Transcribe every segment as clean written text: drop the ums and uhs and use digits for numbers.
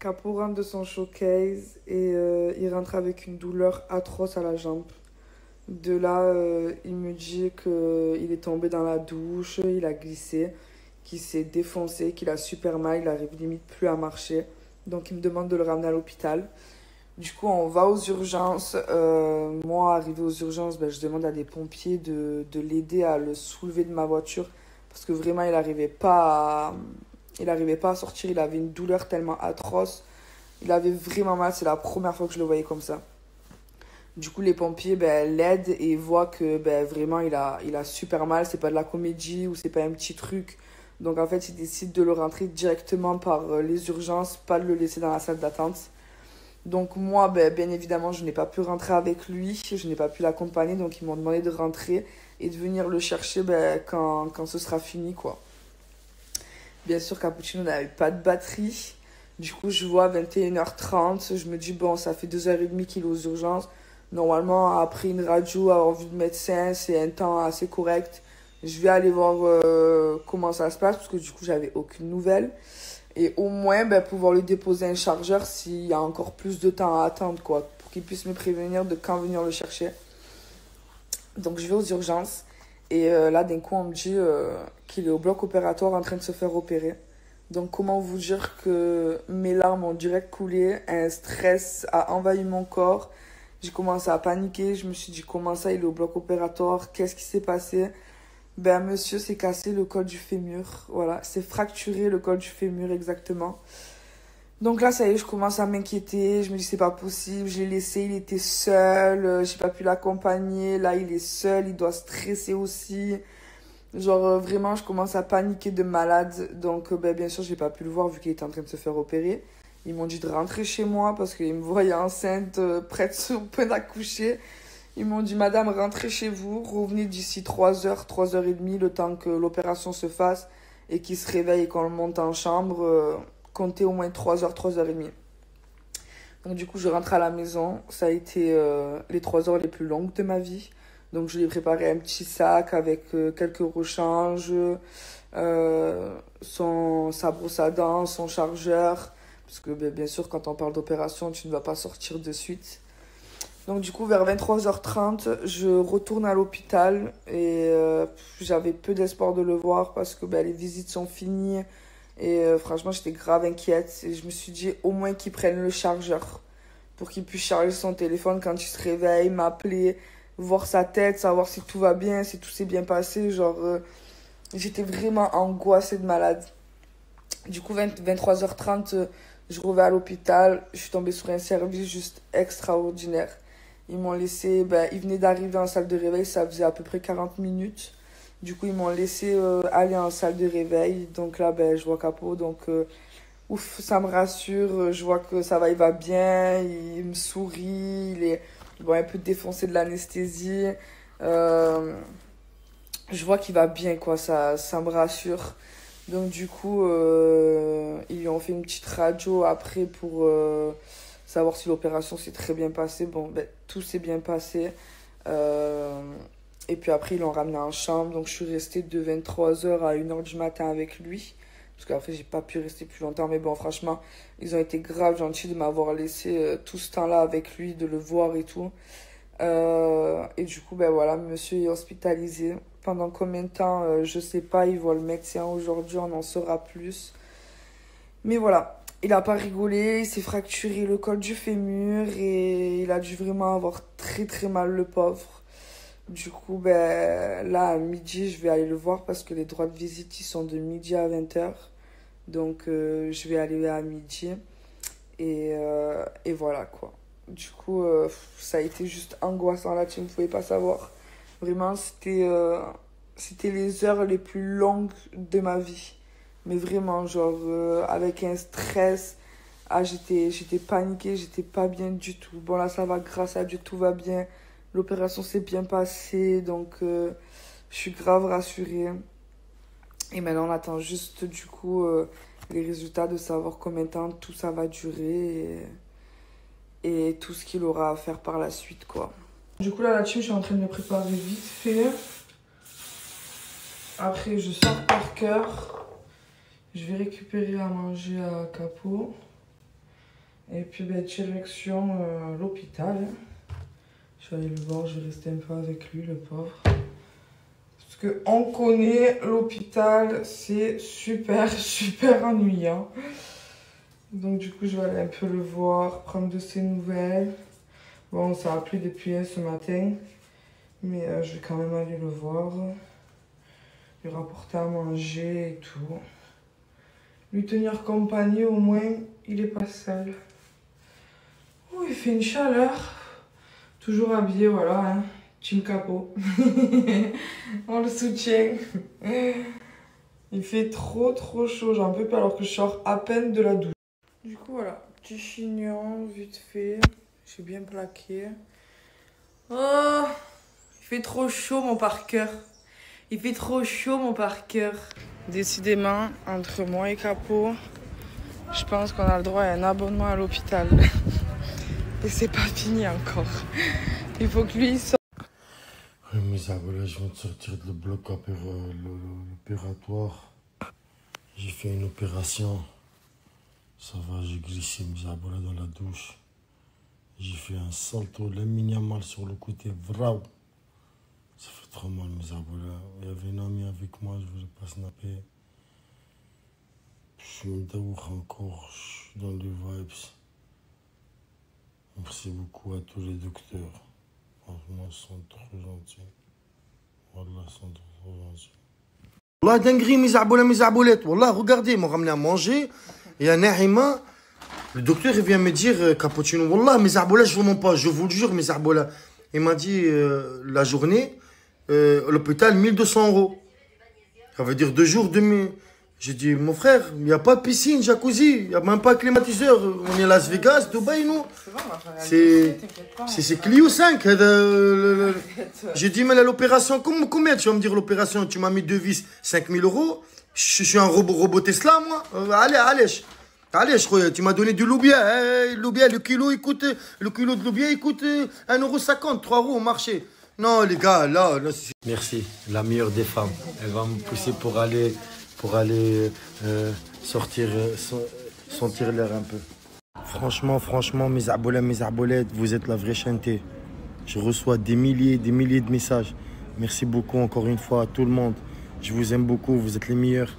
Capo rentre de son showcase et il rentre avec une douleur atroce à la jambe. De là, il me dit qu'il est tombé dans la douche, il a glissé, qu'il s'est défoncé, qu'il a super mal, il arrive limite plus à marcher. Donc il me demande de le ramener à l'hôpital. Du coup, on va aux urgences. Moi, arrivé aux urgences, ben, je demande à des pompiers de l'aider à le soulever de ma voiture. Parce que vraiment, il arrivait pas à sortir. Il avait une douleur tellement atroce. Il avait vraiment mal. C'est la première fois que je le voyais comme ça. Du coup, les pompiers ben, l'aident et voient que ben, vraiment, il a super mal. C'est pas de la comédie ou c'est pas un petit truc. Donc, en fait, ils décident de le rentrer directement par les urgences, pas de le laisser dans la salle d'attente. Donc moi, ben, bien évidemment, je n'ai pas pu rentrer avec lui, je n'ai pas pu l'accompagner, donc ils m'ont demandé de rentrer et de venir le chercher ben, quand ce sera fini, quoi. Bien sûr, Cappuccino n'avait pas de batterie. Du coup, je vois 21h30, je me dis, bon, ça fait 2h30 qu'il est aux urgences. Normalement, après une radio, avoir vu le médecin, c'est un temps assez correct. Je vais aller voir comment ça se passe, parce que du coup, j'avais aucune nouvelle. Et au moins, ben, pouvoir lui déposer un chargeur s'il y a encore plus de temps à attendre, quoi. Pour qu'il puisse me prévenir de quand venir le chercher. Donc, je vais aux urgences. Et là, d'un coup, on me dit qu'il est au bloc opératoire en train de se faire opérer. Donc, comment vous dire que mes larmes ont direct coulé. Un stress a envahi mon corps. J'ai commencé à paniquer. Je me suis dit, comment ça, il est au bloc opératoire? Qu'est-ce qui s'est passé? Ben, monsieur s'est cassé le col du fémur. Voilà, c'est fracturé le col du fémur exactement. Donc là, ça y est, je commence à m'inquiéter. Je me dis, c'est pas possible. Je l'ai laissé, il était seul. J'ai pas pu l'accompagner. Là, il est seul, il doit stresser aussi. Genre, vraiment, je commence à paniquer de malade. Donc, ben, bien sûr, j'ai pas pu le voir vu qu'il était en train de se faire opérer. Ils m'ont dit de rentrer chez moi parce qu'ils me voyaient enceinte, prête sur le point d'accoucher. Ils m'ont dit, madame, rentrez chez vous, revenez d'ici 3h, 3h30, le temps que l'opération se fasse et qu'il se réveille et qu'on le monte en chambre. Comptez au moins 3h, 3h30. Donc du coup, je rentre à la maison. Ça a été les 3 heures les plus longues de ma vie. Donc je lui ai préparé un petit sac avec quelques rechanges, sa brosse à dents, son chargeur. Parce que ben, bien sûr, quand on parle d'opération, tu ne vas pas sortir de suite. Donc du coup, vers 23h30, je retourne à l'hôpital et j'avais peu d'espoir de le voir parce que ben, les visites sont finies et franchement, j'étais grave inquiète. Et je me suis dit au moins qu'il prenne le chargeur pour qu'il puisse charger son téléphone quand il se réveille, m'appeler, voir sa tête, savoir si tout va bien, si tout s'est bien passé. Genre, j'étais vraiment angoissée de malade. Du coup, 23h30, je reviens à l'hôpital. Je suis tombée sur un service juste extraordinaire. Ils m'ont laissé, ben, ils venaient d'arriver en salle de réveil, ça faisait à peu près 40 minutes. Du coup, ils m'ont laissé aller en salle de réveil. Donc là, ben, je vois Capo. Donc, ouf, ça me rassure. Je vois que ça va, il va bien. Il me sourit. Il est bon, un peu défoncé de l'anesthésie. Euh, je vois qu'il va bien, quoi. Ça me rassure. Donc, du coup, ils lui ont fait une petite radio après pour savoir si l'opération s'est très bien passée. Bon, ben, tout s'est bien passé. Euh, et puis après, ils l'ont ramené en chambre. Donc, je suis restée de 23h à 1h du matin avec lui. Parce qu'après, j'ai pas pu rester plus longtemps. Mais bon, franchement, ils ont été grave gentils de m'avoir laissé tout ce temps-là avec lui, de le voir et tout. Et du coup, ben voilà, monsieur est hospitalisé. Pendant combien de temps, je sais pas. Il voit le médecin aujourd'hui, on en saura plus. Mais voilà, il a pas rigolé, il s'est fracturé le col du fémur et il a dû vraiment avoir très très mal le pauvre. Du coup, ben là, à midi, je vais aller le voir parce que les droits de visite, ils sont de midi à 20h. Donc, je vais aller à midi et voilà quoi. Du coup, ça a été juste angoissant là, tu ne pouvais pas savoir. Vraiment, c'était les heures les plus longues de ma vie. Mais vraiment, genre, avec un stress. Ah, j'étais paniquée, j'étais pas bien du tout. Bon, là, ça va, grâce à Dieu, tout va bien. L'opération s'est bien passée, donc je suis grave rassurée. Et maintenant, on attend juste, du coup, les résultats de savoir combien de temps tout ça va durer et tout ce qu'il aura à faire par la suite, quoi. Du coup, là, là-dessus, je suis en train de me préparer vite fait. Après, je sors par cœur. Je vais récupérer à manger à Capo. Et puis direction l'hôpital. Je vais aller le voir, je vais rester un peu avec lui, le pauvre. Parce qu'on connaît l'hôpital, c'est super, super ennuyant. Donc du coup, je vais aller un peu le voir, prendre de ses nouvelles. Bon, ça a plu depuis ce matin. Mais je vais quand même aller le voir. Lui rapporter à manger et tout. Lui tenir compagnie, au moins, il n'est pas seul. Oh, il fait une chaleur. Toujours habillé, voilà, hein. Team Capot. On le soutient. Il fait trop chaud, j'en peux pas alors que je sors à peine de la douche. Du coup, voilà, petit chignon, vite fait. J'ai bien plaqué. Oh, il fait trop chaud, mon Parker. Il fait trop chaud, mon Parker. Décidément, entre moi et Capot, je pense qu'on a le droit à un abonnement à l'hôpital. Et c'est pas fini encore. Il faut que lui sorte. Oui, mes amis, je viens de sortir de le bloc opératoire. J'ai fait une opération. Ça va, j'ai glissé mes amis dans la douche. J'ai fait un salto, mal sur le côté, vrao. Ça fait trop mal, mes amis. Il y avait une amie avec moi, je voulais pas snapper. Je suis encore, je suis dans les vibes. Merci beaucoup à tous les docteurs. Franchement, ils sont trop gentils. Wallah, ils sont trop gentils. Wallah, dinguerie, mes aboulettes. Wallah, regardez, ils m'ont ramené à manger. Il y a Nahima. Le docteur, il vient me dire, cappuccino. Wallah, mes aboulettes, je vous mens pas. Je vous le jure, mes aboulettes. Il m'a dit, la journée, l'hôpital, 1200 €. Ça veut dire 2 jours, demi. J'ai dit, mon frère, il n'y a pas de piscine, jacuzzi, il n'y a même pas de climatiseur. On est à Las Vegas, Dubaï, nous. C'est Clio 5. J'ai dit, mais l'opération, combien tu vas me dire l'opération? Tu m'as mis 2 vis, 5000 €. Je suis un robot Tesla, moi. Allez, tu m'as donné du loubia. Loubia, le kilo de loubia, il coûte 1,50 €, 3 € au marché. Non, les gars, là merci, la meilleure des femmes. Elle va me pousser pour aller sortir, sentir l'air un peu. Franchement, mes arbolettes, vous êtes la vraie chanté. Je reçois des milliers de messages. Merci beaucoup encore une fois à tout le monde. Je vous aime beaucoup, vous êtes les meilleurs.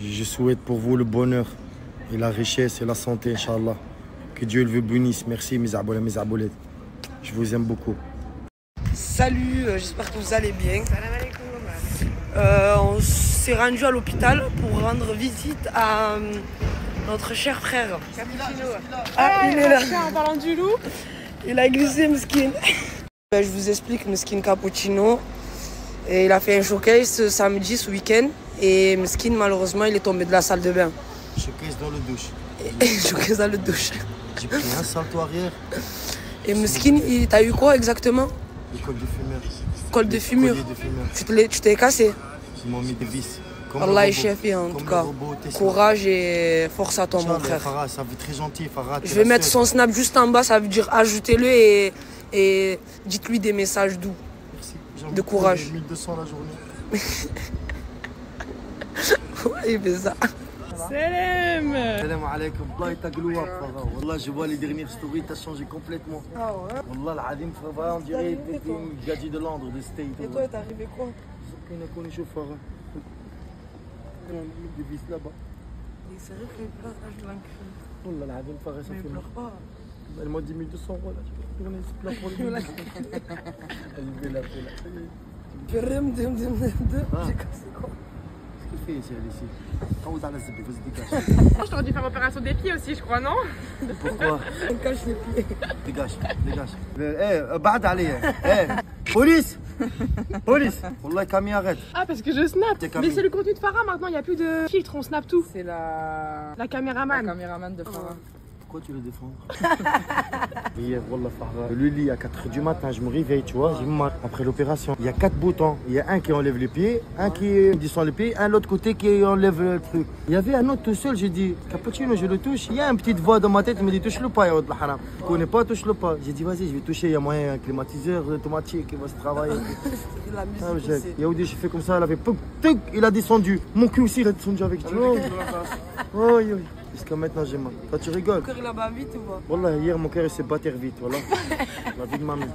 Je souhaite pour vous le bonheur et la richesse et la santé, Inch'Allah. Que Dieu le vous bénisse. Merci, mes arbolettes. Je vous aime beaucoup. Salut, j'espère que vous allez bien. On s'est rendu à l'hôpital pour rendre visite à notre cher frère. Ah, il est là. En parlant du loup. Il a glissé, Meskin. Je vous explique, Meskin Cappuccino. Et il a fait un showcase ce samedi, ce week-end. Et Meskin, malheureusement, il est tombé de la salle de bain. Showcase dans le douche. Showcase dans le douche. J'ai pris un salto arrière. Et Meskin, t'as eu quoi exactement? Le col de fumeur. Col de fumure. Tu t'es cassé? Ils m'ont mis des vis. Allah est chef, en tout cas. Courage et force à toi, mon frère. Farah, ça veut très gentil, Farah. Je vais mettre son snap juste en bas, ça veut dire ajoutez-le et dites-lui des messages doux. Merci. De courage. 1200 la journée. Ouais, il fait ça. Salam. Salam alaikum. Allah tagloua, Farah. Wallah, je vois les dernières stories, t'as changé complètement. Ah ouais? Wallah, l'Adim, Farah, on dirait une gadji de Londres, de State. Et toi, t'es arrivé quoi? On a connu Farah. Des vis là-bas. C'est vrai qu'il pleure, je l'encule. Wallah, l'Adim, Farah, ça Mais il fait pleure pas. Elle m'a dit 1200 €, là. Je vais retourner, c'est plein pour les 1200. Elle est là. J'ai cassé quoi? Qu'est-ce qu'il fait ici? Moi, je t'aurais dû faire l'opération des pieds aussi, je crois, non? Pourquoi? On cache les pieds. Dégage. بعد عليا. Police. Wallah, Camille, arrête. Ah, parce que je snap. T'es Mais Camille. c'est le contenu de Farah maintenant, il n'y a plus de filtre, on snap tout. C'est la La caméraman de Farah. Pourquoi tu le défends? Hier, Wallah, Farah. Le lit à 4 h du matin, je me réveille, tu vois, j'ai mal après l'opération. Il y a 4 boutons. Il y a un qui enlève les pieds, un qui descend les pieds, un l'autre côté qui enlève le truc. Il y avait un autre tout seul, j'ai dit, Cappuccino, je le touche. Il y a une petite voix dans ma tête qui me dit, touche-le pas, ya Wallah haram. Je connais pas, touche-le pas. J'ai dit, vas-y, je vais toucher, il y a moyen, un climatiseur automatique qui va se travailler. La musique aussi. Yaoudi, j'ai fait comme ça, elle avait pouc, il a descendu. Mon cul aussi, il a descendu avec. Tu vois. Jusqu'à maintenant, j'ai mal. Toi, tu rigoles? Mon cœur il a bat vite ou pas? Wallah, hier, mon cœur il s'est battu vite. Voilà. La vie de ma mère.